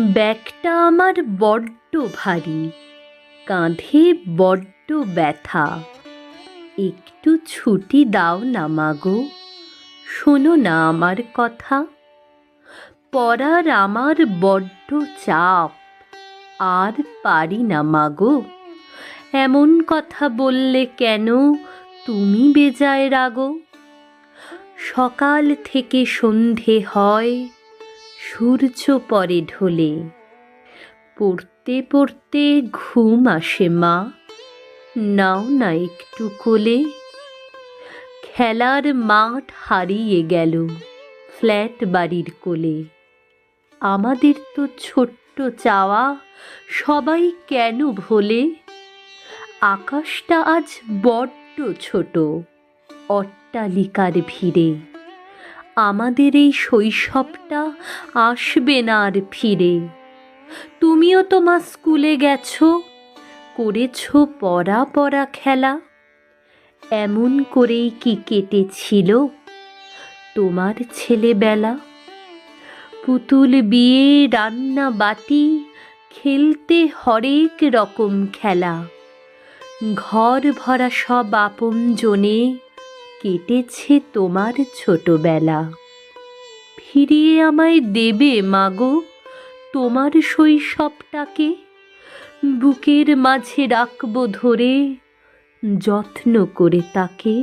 ব্যাগটা আমার বড্ড ভারী, কাঁধে বড্ড ব্যথা। একটু ছুটি দাও না মাগো, শোনো না আমার কথা। পড়ার আমার বড্ড চাপ, আর পারি না মাগো। এমন কথা বললে কেন তুমি বেজায় রাগো? সকাল থেকে সন্ধে হয়, সূর্য পড়ে ঢলে। পড়তে পড়তে ঘুম আসে মা, নাও না একটু কোলে। খেলার মাঠ হারিয়ে গেল ফ্ল্যাট বাড়ির কোলে। আমাদের তো ছোট্ট চাওয়া সবাই কেন ভোলে? আকাশটা আজ বড্ড ছোট অট্টালিকার ভিড়ে। আমাদের এই শৈশবটা আসবে না আর ফিরে। তুমিও তো মা স্কুলে গেছো, করেছো পড়া পড়া খেলা। এমন করেই কি কেটেছিল তোমার ছেলেবেলা? পুতুল বিয়ে, রান্না বাটি, খেলতে হরেক রকম খেলা। ঘর ভরা সব আপনজনে কেটেছে তোমার ছোটবেলা। ফিরিয়ে আমায় দেবে মাগো তোমার শৈশবটাকে? বুকের মাঝে রাখবো ধরে যত্ন করে তাকে।